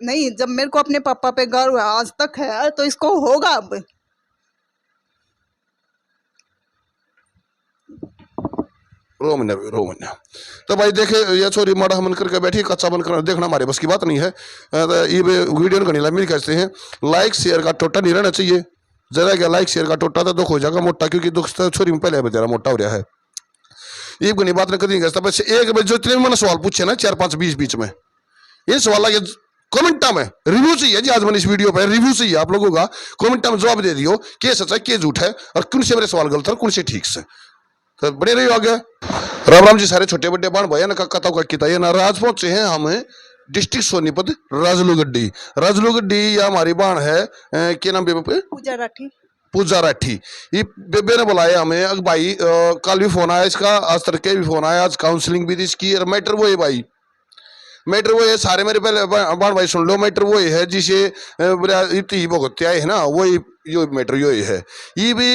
नहीं, जब मेरे को अपने पापा पे गर्व आज तक है तो इसको होगा अब। रो महीना तो भाई देखे ये छोरी माड़ा मन करके बैठी कच्चा बन कर देखना हमारे बस की बात नहीं है। तो ये वीडियो करनी मिल कहते हैं लाइक शेयर का टोटा नहीं रहना चाहिए। जरा क्या लाइक शेयर का टोटा तो दुख हो जाएगा मोटा, क्योंकि दुख तो छोरी में पहले बेचारा मोटा हो रहा है। ये कोई बात नहीं करी बस एक जो इतने मैंने सवाल पूछे ना 4-5 बीच में ये सवाल आगे कमेंटा में रिव्यू चाहिए जी। आज मैंने इस वीडियो पर रिव्यू चाहिए आप लोगों का, कमेंटा में जवाब दे दियो क्या सच है क्या झूठ है और कौन से मेरे सवाल गलत है कौन से ठीक से। तो बड़े रही आगे। राम राम जी सारे छोटे बड़े बाण भाई ना कथा का किता ये नाराज पहुंचे हैं हम डिस्ट्रिक्ट सोनीपत राजलू गड्डी या हमारी बाण है क्या नाम बेबे पूजा राठी। ये बेबे ने बुलाया हमें अग भाई कल भी फोन आया इसका, आज तड़के भी फोन आया, आज काउंसलिंग भी थी इसकी। मैटर वो है भाई, मैटर वो है सारे मेरे पहले बाण भाई सुन लो। मैटर वो है जिसे भुगत्या है ना वही यो मैटर यो है। ये भी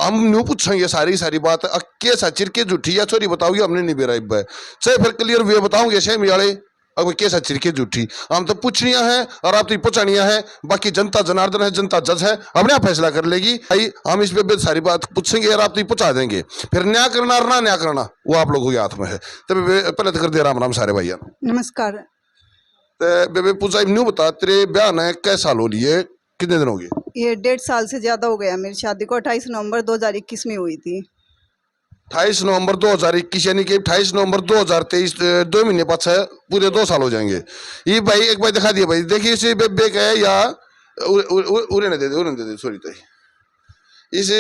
हम न्यू पूछेंगे सारी बात के सचिर के झूठी या चोरी बताओगे हमने नहीं बेरा इब चाहे फिर क्लियर वे बताओगे शहमी वाले अब के सचिर के झूठी हम तो पूछनिया है और आप तो पूछनिया है। बाकी जनता जनार्दन है, जनता जज है, अपने आप फैसला कर लेगी भाई। हम इस पे सारी बात पूछेंगे और आप तो पूछा देंगे, फिर न्याय करना और ना न्याय करना वो आप लोगों के हाथ में है। तो पहले तो कर दे राम राम सारे भैया नमस्कार। तो बेबे पूछा न्यू बता तेरे ब्याह ने कै साल हो लिए कितने दिन हो गए? ये 1.5 साल से ज्यादा हो गया। मेरी शादी को 28 नवंबर 2021 में हुई थी। 28 नवंबर 2021 यानी कि 28 नवंबर 2023 2 महीने पाछे पूरे 2 साल हो जाएंगे। ये भाई एक बार दिखा दिया भाई, देखिए इसे बेबे का है या उन्हें दे दे सॉरी तो इसे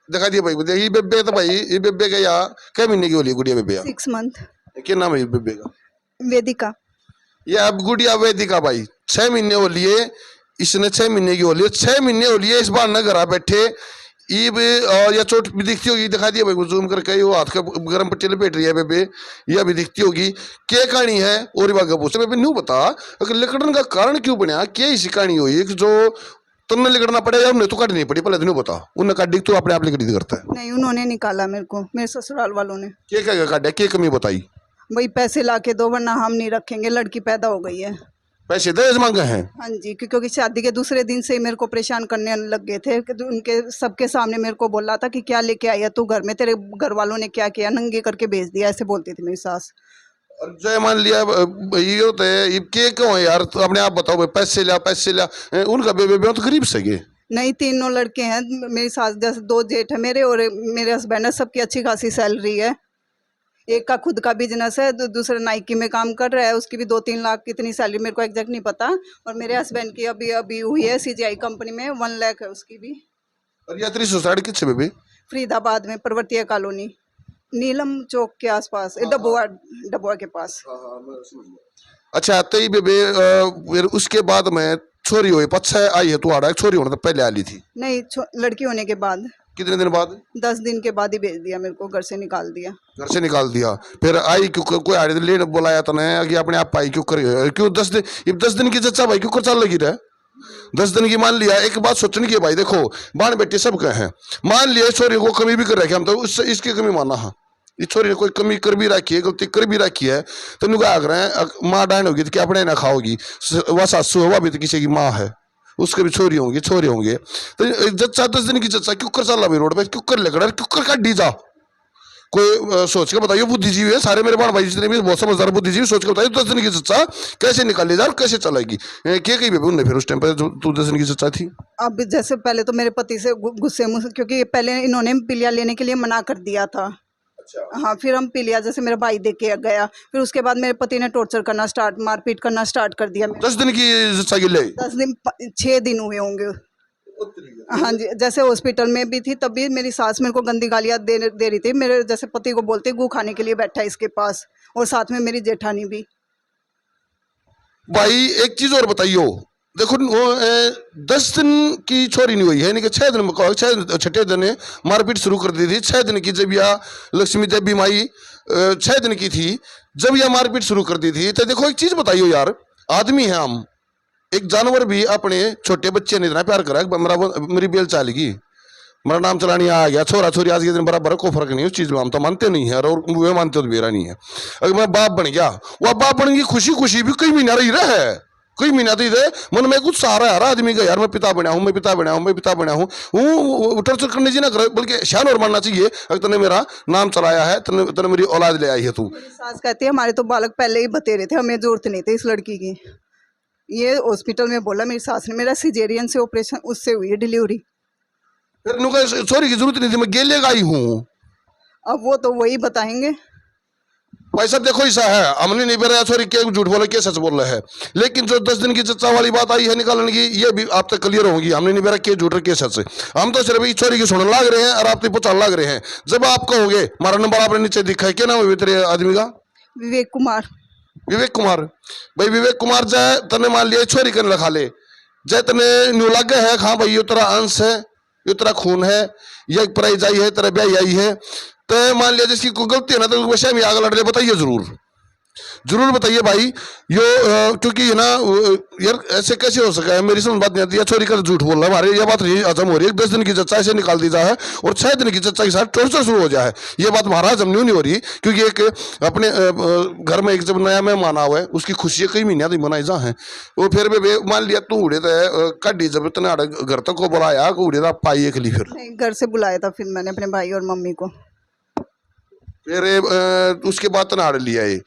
दिखा दिया भाई। देखिए बेबे तो भाई ये बेबे का या कै महीने की हो रही गुड़िया बेबे? 6 मंथ। क्या नाम है बेबे का? वेदिका। ये अब गुड़िया वेदिका भाई 6 महीने हो लिए इसने, 6 महीने की हो लिए, 6 महीने हो लिए इस बार न घर बैठे। ईब या चोट भी दिखती होगी, दिखा दिया भाई जूम करके, वो हाथ का गर्म पट्टी लपेट रही है बेबे, यह भी दिखती होगी। क्या कहानी है और बात पूछे बेबे न्यू बता अगर लिकड़न का कारण क्यों बनया, क्या ऐसी कहानी हुई जो तुमने लिकड़ना पड़े या उन्हें तो काटनी पड़ी? पहले तो बता उन्हें काटी तो अपने आप लिकड़ी करता है? नहीं, उन्होंने निकाला मेरे को, मेरे ससुराल वालों ने। क्या क्या काटा, क्या कमी बताई? भाई पैसे ला के दो वरना हम नहीं रखेंगे, लड़की पैदा हो गई है। पैसे दहेज मांगे हैं? हाँ जी, क्योंकि शादी के दूसरे दिन से ही मेरे को परेशान करने लग गए थे। उनके सबके सामने मेरे को बोला था कि क्या लेके आई है तू घर में, तेरे घर वालों ने क्या किया, नंगे करके भेज दिया, ऐसे बोलती थी मेरी सास। और जय मान लिया ये होता है के क्यों यार तो अपने आप बताओ भाई, पैसे लिया उनका बेबे तो गरीब सगे नहीं, 3 लड़के हैं। मेरी सास जैसे 2 जेठ है मेरे और मेरे हस्बैंड है, सबकी अच्छी खासी सैलरी है। एक का खुद का बिजनेस है, दूसरा नाइकी में काम कर रहा है, उसकी भी 2-3 लाख कितनी सैलरी मेरे को एग्जैक्ट नहीं पता। और मेरे हस्बैंड की अभी हुई है CGI कंपनी में 1 लाख है उसकी भी। और यात्री सोसाइटी किससे बेबे? फरीदाबाद में पर्वतीय कॉलोनी, नीलम चौक के आसपास, डबुआ के पास। अच्छा तो ये बेबे फिर उसके बाद में छोरी हुई पच्छा आई है, तू आड़ा छोरी होने तो पहले आई थी? नहीं, लड़की होने के बाद। कितने दिन बाद? 10 दिन के बाद ही भेज दिया मेरे को, घर से निकाल दिया। घर से निकाल दिया फिर आई क्यों? कोई आड़े लेने बुलाया तो नहीं कि अपने आप आई क्यों कर क्यों? 10 दिन की चर्चा भाई क्यों कर चाल लगी रहे? 10 दिन की मान लिया। एक बात सोचने की भाई, देखो बाण बेटे सब कहे हैं, मान लिया छोरी को कमी भी कर रखी हम तो उससे इसकी कमी माना। हाँ इस छोरी ने कोई कमी कर भी रखी है, गलती कर भी रखी है तो नुका आग रहे हैं माँ डांड होगी तो क्या अपने ना खाओगी, वह सासू हवा भी तो किसी की माँ है, उसके भी छोरी होंगे तो जच्चा 10 दिन की चर्चा क्यों कर चला भाई रोड पे, क्यों कर लेकर क्यों कर काट डी जा? कोई सोच के बताइए, बुद्धिजीवी है सारे मेरे बाण भाई जितने भी बहुत समझदार बुद्धिजीवी, सोच के बताइए 10 दिन की चर्चा कैसे निकाली जा और कैसे चलेगी? क्या कही बेबी उन्हें फिर उस टाइम पर तू 10 दिन की चर्चा थी? अब जैसे पहले तो मेरे पति से गुस्से मुझसे, क्योंकि पहले इन्होंने पिलिया लेने के लिए मना कर दिया था। अच्छा। हाँ, फिर हम पिलिया जैसे मेरा भाई दे के गया, फिर उसके बाद मेरे पति ने टॉर्चर करना मारपीट करना स्टार्ट कर दिया। 10 दिन की चर्चा के लिए 10 दिन 6 दिन हुए होंगे। हाँ जी, जैसे हॉस्पिटल में भी थी तब भी मेरी सास मेरे को गंदी गालियाँ दे रही थी। मेरे जैसे पति को बोलते गू खाने के लिए बैठा है इसके पास, और साथ में मेरी जेठानी भी। भाई एक चीज और बताइयो, देखो 10 दिन की छोरी नहीं हुई है, यानी कि 6 दिन में 6 दिन मारपीट शुरू कर दी थी। 6 दिन की जब यह लक्ष्मी देवी माई 6 दिन की थी जब यह मारपीट शुरू कर दी थी। तो देखो एक चीज बताइयो यार, आदमी है हम, एक जानवर भी अपने छोटे बच्चे ने इतना प्यार करा, मेरी बेल चाल की मेरा नाम चलानी आ गया, छोरा छोरी आज के दिन बराबर, कोई फर्क नहीं उस चीज में, हम तो मानते नहीं है और वे मानते तो मेरा नहीं है। अगर मैं बाप बन गया, वह बाप बन गई खुशी खुशी भी कई महीना रही रहे, कोई महीना तो इधर मन में कुछ सहारा है आदमी का, यार मैं पिता बना हूँ, मैं पिता बना हूँ, मैं पिता बना हूँ। वो टर्चर करने जी ना करे, बल्कि शान और मानना चाहिए, अगर तूने मेरा नाम चलाया है, तूने मेरी औलाद ले आई है तू। मेरी सास कहती है हमारे तो बालक पहले ही बतेरे थे, हमें जरूरत नहीं थी इस लड़की की। ये हॉस्पिटल में बोला मेरी सास ने, मेरा सिजेरियन से ऑपरेशन उससे हुई है डिलीवरी। फिर नुका छोरी की जरूरत नहीं थी, मैं गेले का आई हूँ। अब वो तो वही बताएंगे। भाई साहब देखो ऐसा है, हमने नहीं बेरा छोरी के झूठ बोले के सच बोल रहे हैं, लेकिन जो 10 दिन की चर्चा वाली बात आई है निकालने की, ये भी आप तक क्लियर होगी। हमने नहीं बेरा के झूठ के सच, हम तो सिर्फ छोरी की सुनने लाग रहे हैं और आप तो पूछने लाग रहे हैं। जब आप कहोगे हमारा नंबर आपने नीचे दिखा है, क्या नाम है तेरे आदमी का? विवेक कुमार। विवेक कुमार। भाई विवेक कुमार जाए तने मान लिया छोरी कर लखा ले, जय तने न्यू लग है, हाँ भाई ये तेरा अंश है, ये तेरा खून है, ये पराई जाई है, तेरा ब्याह आई है, तो मान लिया जिसकी कोई गलती है ना तो वैसे में आगे लड़ रहे, बताइए जरूर जरूर बताइए भाई। यो क्योंकि ना यार ऐसे कैसे हो सका है, मेरी समझ बात नहीं आती है। छोरी का झूठ बोल रहा है हमारे, ये बात नहीं हजम हो रही है। 10 दिन की चर्चा ऐसे निकाल दी जाए और 6 दिन की चर्चा के साथ टॉर्चर शुरू हो जाए, ये बात हमारा हजम नहीं हो रही। क्योंकि एक अपने घर में एक जब नया मेहमान हुआ है, उसकी खुशियाँ कई महीने तक मनाई जा है, वो फिर भी मान लिया तू उड़े तो कड्डी जब इतना घर तक को बुलाया उड़े था पाई एक ली, फिर नहीं, घर से बुलाया था फिर मैंने अपने भाई और मम्मी को। फिर उसके बाद तनाड़ लिया ये,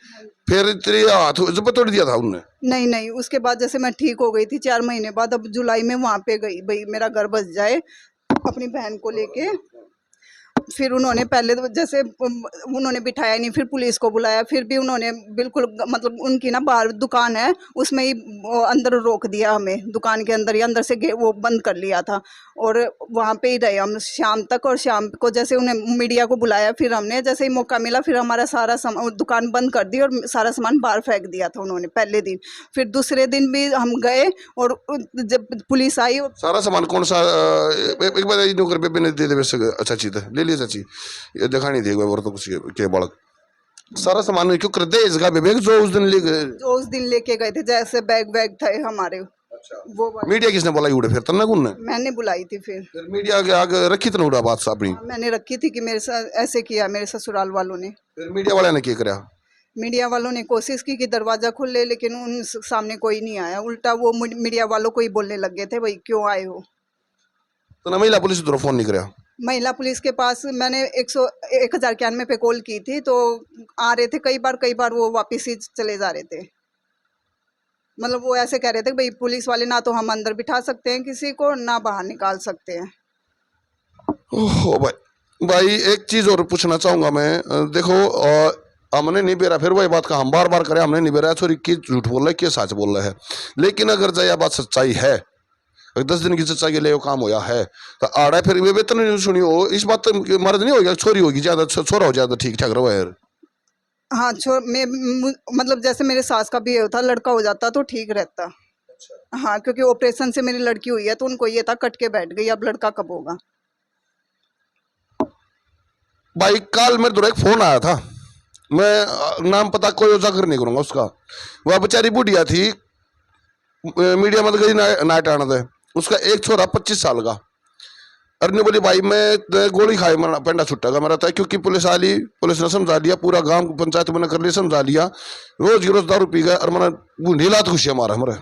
फिर तेरे हाथ जब तोड़ दिया था उनने? नहीं नहीं, उसके बाद जैसे मैं ठीक हो गई थी 4 महीने बाद, अब जुलाई में वहाँ पे गई, भाई मेरा घर बस जाए अपनी बहन को लेके। फिर उन्होंने पहले तो जैसे उन्होंने बिठाया नहीं, फिर पुलिस को बुलाया, फिर भी उन्होंने बिल्कुल मतलब उनकी ना बाहर दुकान है उसमें ही वो अंदर रोक दिया हमें, दुकान के अंदर ही अंदर से वो बंद कर लिया था। और वहाँ पे ही रहे हम शाम तक, और शाम को जैसे उन्हें मीडिया को बुलाया, फिर हमने जैसे ही मौका मिला फिर हमारा सारा सामान दुकान बंद कर दी और सारा सामान बाहर फेंक दिया था उन्होंने पहले दिन। फिर दूसरे दिन भी हम गए और जब पुलिस आई। सारा सामान कौन सा? एक बार नौकर पे ने दे दे वैसे अच्छा चीज है, ले लिया चाची, ये दिखा नहीं देगा और तो कुछ के बालक सारा सामान क्यों कर दे इसका विवेक जो उस दिन ले गए, जो उस दिन लेके गए थे, जैसे बैग वैग थे हमारे। अच्छा वो मीडिया किसने बुलाई उड़े फिर तन्ना कौन ने? मैंने बुलाई थी। फिर मीडिया के आगे रखी तना उड़ा बात अपनी? मैंने रखी थी कि मेरे साथ ऐसे किया मेरे ससुराल वालों ने। फिर मीडिया वाले ने क्या करा? मीडिया वालों ने कोशिश की कि दरवाजा खोले, लेकिन उन सामने कोई नहीं आया, उल्टा वो मीडिया वालों को ही बोलने लग गए थे भाई क्यों आए हो। तो ना महिला पुलिस तरफ फोन नहीं कराया? महिला पुलिस के पास मैंने 1091 पे कॉल की थी, तो आ रहे थे कई बार वो वापस ही चले जा रहे थे। मतलब वो ऐसे कह रहे थे भाई पुलिस वाले ना तो हम अंदर बिठा सकते हैं किसी को, ना बाहर निकाल सकते हैं। ओह भाई एक चीज और पूछना चाहूंगा मैं, देखो हमने नहीं बेरा, फिर वही बात का हम बार बार करें, हमने नहीं बेरा छोरी की झूठ बोल रहा है कि सच बोल रहा है, लेकिन अगर यह बात सच्चाई है, 10 दिन की सच्चाई के लिए वो काम होया है तो आड़ा फिर वे वेतन नहीं सुनी हो, इस बात तो मर्द नहीं होगा, छोरी होगी ज्यादा, छोरा हो ज्यादा ठीक ठाक रहो यार। हाँ मैं मतलब जैसे मेरे सास का भी ये होता, लड़का हो जाता तो ठीक रहता। अच्छा। हाँ क्योंकि ऑपरेशन से मेरी लड़की हुई है तो उनको ये था कट के बैठ गई, अब लड़का कब होगा। भाई कल मेरे द्वारा एक फोन आया था, मैं नाम पता कोई उजागर नहीं करूंगा उसका, वह बेचारी बुढ़िया थी, मीडिया मत गई नाइट आना था, उसका एक छोरा 25 साल का, अरे बोली भाई मैं गोली खाई मरना पेंडा छुट्टा का मेरा था, क्योंकि पुलिस आ ली, पुलिस ने समझा लिया, पूरा गांव पंचायत मैंने कर लिया, समझा लिया, रोज की रोज दारू पी गए और मैंने बूढ़ी लात खुशियाँ मारा हमारे।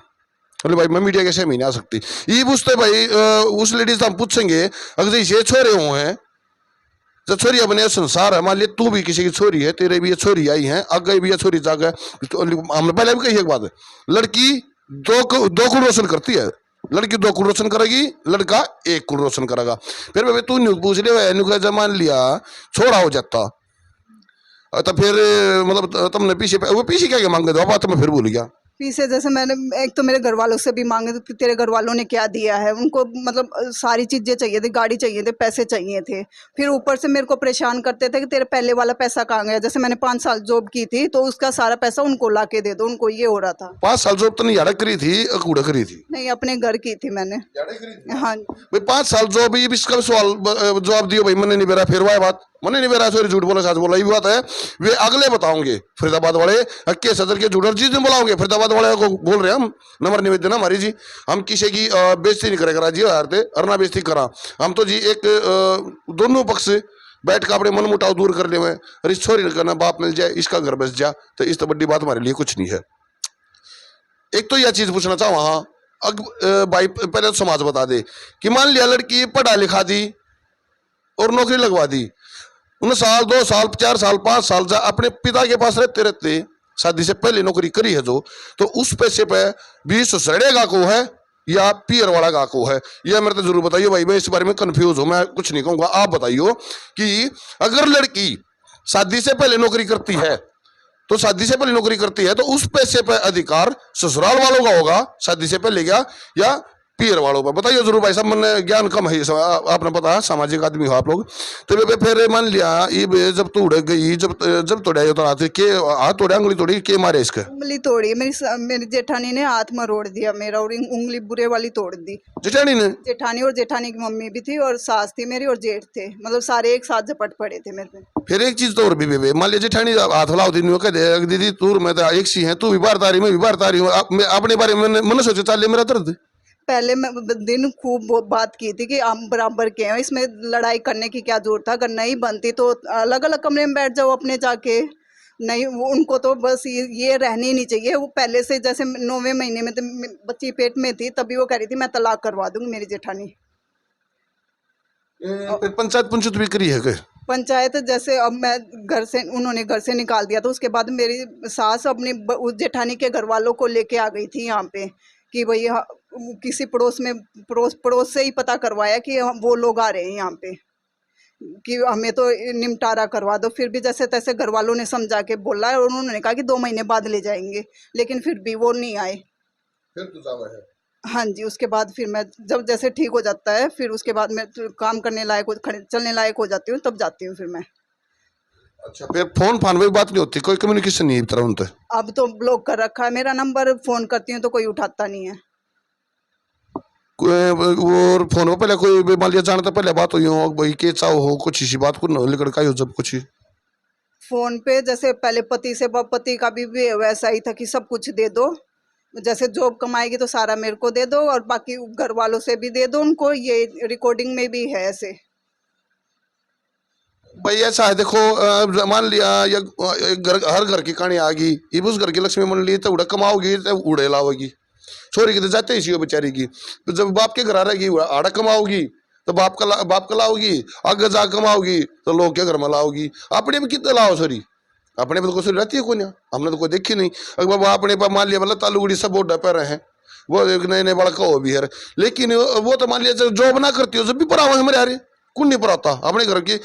बोले भाई मैं मीडिया कैसे महीने आ सकती ये पूछते भाई, उस लेडीज हम पूछेंगे अगर ये छोरे हुए हैं, जब छोरी अपने संसार है, मान लिया तू भी किसी की छोरी है, तेरे भी ये छोरी आई है, आगे भी ये छोरी जागे, तो हमने पहले भी कही एक बात है, लड़की दो कुल रोशन करती है, लड़की 2 कुल रोशन करेगी, लड़का 1 कुल रोशन करेगा। फिर भाई तू न्यूज पूछ लिया, मान लिया छोड़ा हो जाता तो फिर मतलब तुमने पीछे वो पीछे क्या मांगे दो बात, मैं फिर भूल गया पीछे जैसे मैंने एक तो मेरे घर वालों से भी मांगे तो तेरे घर वालों ने क्या दिया है, उनको मतलब सारी चीज़ें चाहिए थी, गाड़ी चाहिए थे, पैसे चाहिए थे, फिर ऊपर से मेरे को परेशान करते थे कि तेरे पहले वाला पैसा कहाँ गया। जैसे मैंने 5 साल जॉब की थी तो उसका सारा पैसा उनको ला के दे दो, उनको ये हो रहा था। 5 साल जॉब तो नहीं यार करी थी, कूड़ा करी थी? नहीं अपने घर की थी मैंने। हाँ भाई 5 साल जॉब, ये इसका सवाल जवाब दियो भाई, मैंने नहीं बेरा, फिर वह बात मैंने नहीं बेरा, सॉरी झूठ बोला सच बोला, ये बात है वे अगले बताओगे फरीदाबाद वाले के सदर के झूठ, जिस दिन बुलाओगे फरीदाबाद वाले को बोल रहे हम नंबर नहीं देना हमारी जी, हम किसी की बेइज्जती नहीं करेगा जी, यार थे अरना बेइज्जती करा हम तो जी, एक दोनों पक्ष बैठ कर अपने मन मुटाव दूर कर ले हुए, अरे छोरी करना बाप मिल जाए, इसका घर बस जा, तो इस तो बड़ी बात हमारे लिए कुछ नहीं है। एक तो यह चीज पूछना चाहूँ, हाँ भाई पहले तो समाज बता दे कि मान लिया लड़की पढ़ा लिखा दी और नौकरी लगवा दी, उन साल 2 साल 4 साल 5 साल जा अपने पिता के पास रहते रहते शादी से पहले नौकरी करी है जो, तो उस पैसे पे 20 सड़ेगा को है या पियर वाला गा को है, यह मेरे को जरूर बताइए भाई, मैं इस बारे में कंफ्यूज हूं, मैं कुछ नहीं कहूंगा, आप बताइए कि अगर लड़की शादी से पहले नौकरी करती है तो शादी से पहले नौकरी करती है तो उस पैसे पर अधिकार ससुराल वालों का होगा शादी से पहले क्या, या पीर वालों पर, बताइए जरूर भाई साहब, मैंने ज्ञान कम है आपने पता है सामाजिक आदमी हो आप लोग। तो फिर मान लिया ये जब तोड़ गई, जब तोड़ा तो हाथ तोड़ा उंगली तोड़ी के मारे इसके, उंगली तोड़ी मेरी जेठानी ने, हाथ मरोड़ दिया मेरा और उंगली बुरे वाली तोड़ दी। जेठानी ने? जेठानी और जेठानी की मम्मी भी थी और सास थी मेरी और जेठ थे, मतलब सारे एक साथ झपट पड़े थे मेरे पे। फिर एक चीज तो और भी मान लिया जेठानी हाथ हिलाओ दीदी तू मैं तो एक सी है, तू भी बाहर तारी मैं भी बाहर तारी हूँ, अपने बारे में मन सोचे चाले मेरा दर्द। पहले मैं दिन खूब बात की थी कि हम बराबर के हैं, इसमें लड़ाई करने की क्या जरूरत था, अगर नहीं बनती तो अलग अलग कमरे में बैठ जाओ अपने जाके, नहीं उनको तो बस ये रहनी नहीं चाहिए। वो पहले से जैसे 9वें महीने में तो बच्ची पेट में थी तभी वो कह रही थी मैं तलाक करवा दूंगी मेरी जेठानी। पंचायत पंचायत भी करी है क्या? पंचायत जैसे अब मैं उन्होंने घर से निकाल दिया तो उसके बाद मेरी सास अपनी जेठानी के घर वालों को लेके आ गई थी यहाँ पे कि भाई किसी पड़ोस से ही पता करवाया कि वो लोग आ रहे हैं यहाँ पे कि हमें तो निमटारा करवा दो। फिर भी जैसे तैसे घर वालों ने समझा के बोला और उन्होंने कहा कि 2 महीने बाद ले जाएंगे, लेकिन फिर भी वो नहीं आए। फिर तो जावा है। हाँ जी, उसके बाद फिर मैं जब जैसे ठीक हो जाता है फिर उसके बाद मैं काम करने लायक चलने लायक हो जाती हूँ तब जाती हूँ फिर मैं। अच्छा, फिर फोन फान में बात नहीं होती, कोई कम्युनिकेशन नहीं है उनसे? अब तो ब्लॉक कर रखा है मेरा नंबर, फोन करती हूँ तो कोई उठाता नहीं है। और फोन पे पहले कोई मान लिया जानता पहले बात हुई हो भाई के चाहो हो कुछ इसी बात को लेकर का हो जब कुछ फोन पे जैसे पहले पति का भी वैसा ही था कि सब कुछ दे दो, जैसे जॉब कमाएगी तो सारा मेरे को दे दो और बाकी घर वालों से भी दे दो उनको, ये रिकॉर्डिंग में भी है ऐसे। भाई ऐसा है देखो, मान लिया या हर घर की कहानी आ गई, ये उस घर की लक्ष्मी मान ली तो उड़ा कमाओगी तो उड़े लाओगी, छोरी की तो जाते ही सी बेचारी की, तो जब बाप के घर आ रहेगी आड़ा कमाओगी तो बाप का लाओगी, आगे जा कमाओगी तो लोग के घर में लाओगी, अपने भी कितने लाओ छोरी, अपने पे तो कोई रहती है कोई ना, हमने तो कोई देखी नहीं। अगर बाबा अपने पर मान लिया मतलब तालू उड़ी सब बोर्ड पे रहे हैं, वो एक नए नए बड़ा हो भी है, लेकिन वो तो मान लिया जॉब ना करती हो जब भी पढ़ा हुआ हमारे यार कौन नहीं पढ़ाता, अपने घर की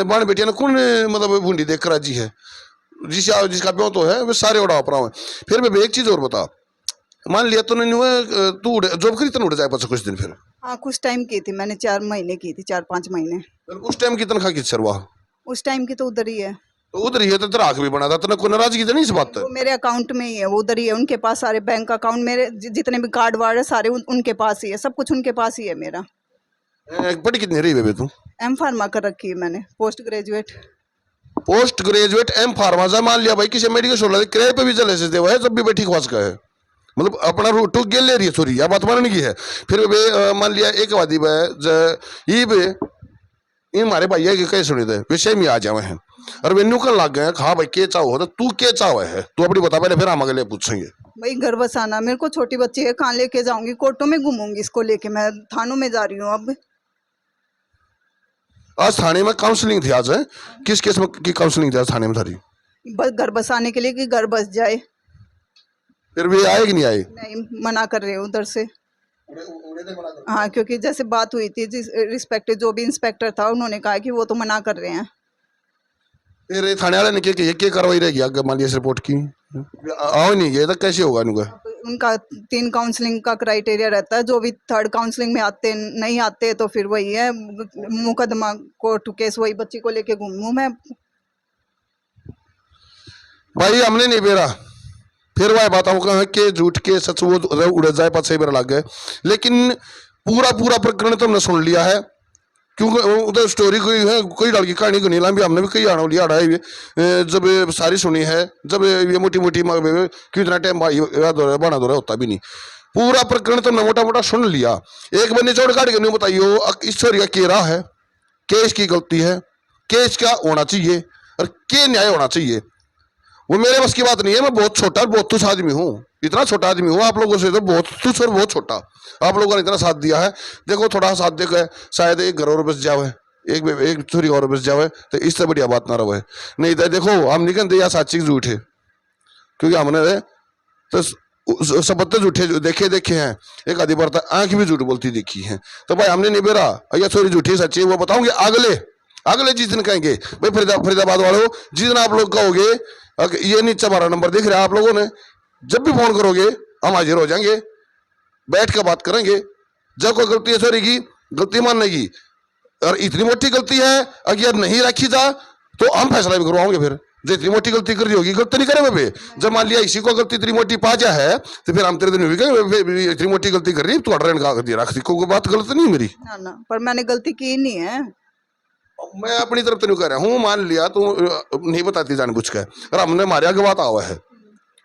बाण बेटिया ने कौन मतलब बूंदी देख कर राजी है, जिसका प्यो तो है वे सारे उड़ा पड़ा हुआ। फिर मैं एक चीज और बता, मान लिया तो नहीं तू जॉब करी तन उड़ जाए पास कुछ दिन, फिर हाँ कुछ टाइम की थी मैंने, 4 महीने की थी, 4-5 महीने। उस टाइम की तनख्वाह किस सरवा? उस टाइम की तो उधर ही है। तो उधर ही है तो तेरा हक भी बना था, तेने कोई नाराजगी तो नहीं इस बात? वो मेरे अकाउंट में ही है, वो उधर ही है, उनके पास सारे बैंक अकाउंट मेरे जितने भी कार्ड वार्ड है सारे उनके पास ही है, सब कुछ उनके पास ही है मेरा। पढ़ी कितनी रही बेबे तू? एम फार्मा कर रखी है मैंने, post graduate. Post graduate M pharma जा, मान लिया भाई किसी मेडिकल स्टोर किराए पे भी चले से देवा है जब भी बैठी खवास का है, मतलब अपना रूट गेल ले रही है सॉरी, या बात मानने की है। फिर बे मान लिया एक वादी ये हमारे भैया के कई सुनी थे विषय में आ जावे हैं और वे नुकल लग गए, हाँ भाई के चाहो तो तू के चाहो है तू अपनी बता पहले, फिर हम अगले पूछेंगे। भाई घर बसाना, मेरे को छोटी बच्ची है, कहाँ लेके जाऊंगी, कोर्टों में घूमूंगी इसको लेके, मैं थानों में जा रही हूँ अब। आज थाने में काउंसलिंग थी आज, है किस केस में की काउंसलिंग थी आज थाने में थारी? बस घर बसाने के लिए कि घर बस जाए। फिर वे आए कि नहीं आए? नहीं, मना कर रहे हो उधर से। हाँ क्योंकि जैसे बात हुई थी जिस रिस्पेक्टिव जो भी इंस्पेक्टर था उन्होंने कहा कि वो तो मना कर रहे हैं। फिर थाने वाले ने क्या कार्रवाई रहेगी आगे मान लिया रिपोर्ट की आओ नहीं गए तो कैसे होगा इनका? उनका 3 काउंसलिंग का क्राइटेरिया रहता है, जो भी 3rd काउंसलिंग में आते नहीं आते तो फिर वही है मुकदमा कोर्ट केस, वही बच्ची को लेके घूमूं मैं। भाई हमने नहीं बेरा फिर वह बताऊं कि झूठ के सच वो उड़ जाए पास मेरा लग गए, लेकिन पूरा पूरा प्रकरण तो हमने सुन लिया है क्योंकि उधर स्टोरी कोई है कोई लड़की कहानी को नहीं ला भी हमने भी कई आना लिया है जब सारी सुनी है, जब ये मोटी मोटी कितना टाइम बना दो होता भी नहीं, पूरा प्रकरण तो मोटा मोटा सुन लिया, एक बार निचोड़ काट के नहीं बताइयो इस स्टोरी का क्या है, केस की गलती है, केस क्या होना चाहिए और क्या न्याय होना चाहिए, वो मेरे बस की बात नहीं है, मैं बहुत छोटा बहुत तुच्छ आदमी हूँ, इतना छोटा आदमी हूँ आप लोगों से तो बहुत तुच्छ और बहुत छोटा। आप लोगों ने इतना साथ दिया है, देखो थोड़ा साथ देखो, शायद एक घर और बस जावे, एक छोरी और बस जावे, तो इससे बढ़िया बात ना रहे। नहीं तो देखो हम नहीं कहते या साची झूठ है, क्योंकि हमने तो सबते झूठे देखे हैं, एक आधी बार आंख भी झूठ बोलती देखी है। तो भाई हमने नहीं बेरा या छोरी झूठी सच्ची वो बताऊंगे अगले जिस दिन कहेंगे भाई फरीदाबाद वालों, जिस दिन आप लोग कहोगे ये नीचे हमारा नंबर दिख रहा है, आप लोगों ने जब भी फोन करोगे हम हाजिर हो जाएंगे, बैठ कर बात करेंगे। जब कोई गलती है छोरी की गलती मानेगी, और इतनी मोटी गलती है अगर नहीं रखी जा तो हम फैसला भी करवाओगे। फिर जो इतनी मोटी गलती कर रही होगी गलती नहीं करे बे, जब मान लिया इसी को गलती इतनी मोटी पा जा है तो फिर हम तेरे दिन भी कहेंगे इतनी मोटी गलती कर रही तो रख दी, कोई बात गलत नहीं मेरी ना, पर मैंने गलती की नहीं है। मैं अपनी तरफ तो नहीं कह रहा हूँ, मान लिया तू नहीं बताती जानबूझ के, और हमने मारिया गवाता हुआ है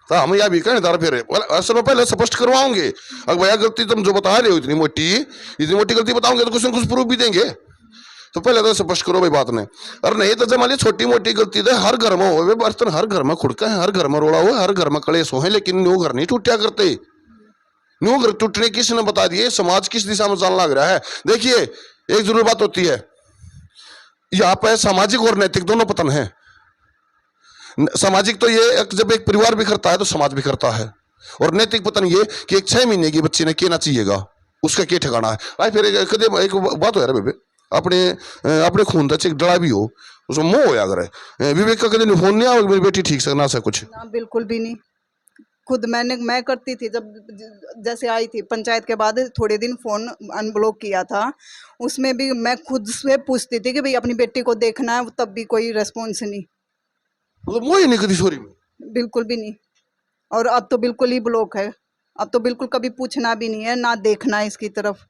तो हम यह भी कहें फिर असल में पहले स्पष्ट करवाओगे। अगर भैया गलती तुम जो बता रहे हो इतनी मोटी गलती बताओगे तो कुछ न कुछ प्रूफ भी देंगे, तो पहले तो स्पष्ट करो भाई बात ने। और नहीं तो जब मान छोटी मोटी गलती तो हर घर में हो, बर्तन हर घर में खुड़का है, हर घर में रोड़ा हुआ, हर घर में कलेश हो है, लेकिन न्यू घर नहीं टूटा करते। न्यू घर टूटने किसने बता दिए, समाज किस दिशा में जाने लग रहा है। देखिए एक जरूर बात होती है, यहाँ पे सामाजिक और नैतिक दोनों पतन है। सामाजिक तो ये जब एक परिवार बिखरता है तो समाज बिखरता है, और नैतिक पतन ये कि एक 6 महीने की बच्ची ने कहना चाहिएगा उसका क्या ठिकाना है। भाई फिर एक बात हो यार बेबे, अपने खून का एक डरा भी हो उसमें मोह होया करे। विवेक का कभी फोन नहीं आओ मेरी बेटी ठीक से ना से कुछ ना, बिल्कुल भी नहीं। खुद मैं करती थी, जब जैसे आई थी पंचायत के बाद थोड़े दिन फोन अनब्लॉक किया था, उसमें भी मैं खुद से पूछती थी कि भाई अपनी बेटी को देखना है, तब भी कोई रेस्पॉन्स नहीं, मतलब मोह ही नहीं कभी छोरी में, बिल्कुल भी नहीं। और अब तो बिल्कुल ही ब्लॉक है, अब तो बिल्कुल कभी पूछना भी नहीं है ना देखना है इसकी तरफ।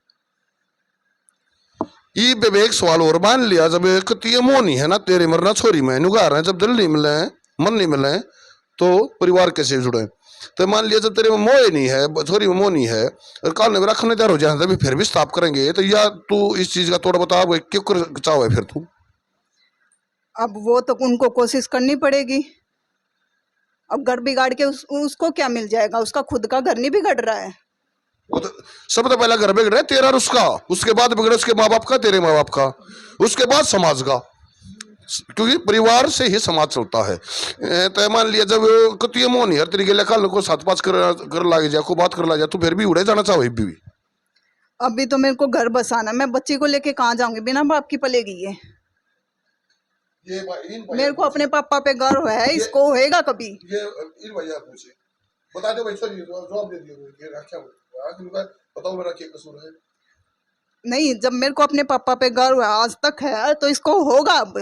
ये विवेक सवाल और मान लिया जब कतीय मोह नहीं है ना तेरे मरना छोरी में नुगार है, जब दिल नहीं मिले मन नहीं मिले तो परिवार कैसे जुड़े। तो मान लिया जब तेरे में मोह नहीं है, छोरी में मोह नहीं है, और काल ने रखने तैयार हो जाए तभी फिर भी स्टॉप करेंगे, तो या तू इस चीज का थोड़ा बता क्यों कर चाहो है फिर तू। अब वो तो उनको कोशिश करनी पड़ेगी। अब घर बिगाड़ के उसको क्या मिल जाएगा, उसका खुद का घर नहीं बिगड़ रहा है। वो तो सब तो पहला घर बिगड़े तेरा और उसका, उसके बाद बिगड़े उसके माँ बाप का, तेरे माँ बाप का, उसके बाद समाज का, क्योंकि परिवार से ही समाज चलता है। तो मान लिया जब कतिय मोह नहीं हर तरीके लेखा को 7-5 कर लागे जा को बात कर ला जा तो फिर भी उड़े जाना चाहो भी। अभी तो मेरे को घर बसाना, मैं बच्ची को लेके कहाँ जाऊंगी, बिना बाप की पलेगी ये मेरे को अपने पापा पे गर्व है, इसको होएगा कभी। ये इन भैया पूछे बता दो भाई, सॉरी जवाब दे दियो क्या बताओ मेरा क्या कसूर है। नहीं, जब मेरे को अपने पापा पे गर्व है आज तक है तो इसको होगा अब।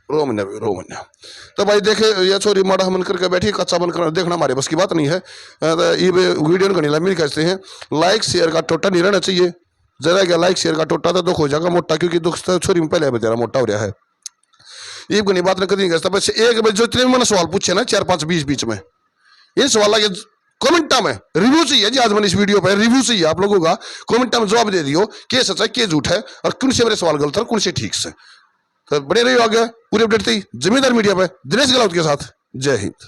रोमन्या तो भाई देखे ये छोरी माड़ा मन करके बैठी कच्चा मन कर देखना हमारे बस की बात नहीं है। तो ये वीडियो करनी लंबी कहते हैं, लाइक शेयर का टोटा नहीं रहना चाहिए, जरा क्या लाइक शेयर का टोटा तो दुख हो जाएगा मोटा, क्योंकि दुख तो छोरी में पहले बेचारा मोटा हो रहा है। ये गनी बात ने कभी नहीं करता, बस एक जो इतने मैंने सवाल पूछे ना 4-5 बीच में ये सवाल लगे कमेंटा में रिव्यू चाहिए जी, आज मैंने इस वीडियो पर रिव्यू चाहिए आप लोगों का, कमेंटा में जवाब दे दियो कि सच है कि झूठ है और कौन से मेरे सवाल गलत है कौन से ठीक से। तो बने रहिए आगे पूरी अपडेट थी जमींदार मीडिया पे दिनेश गहलोत के साथ। जय हिंद।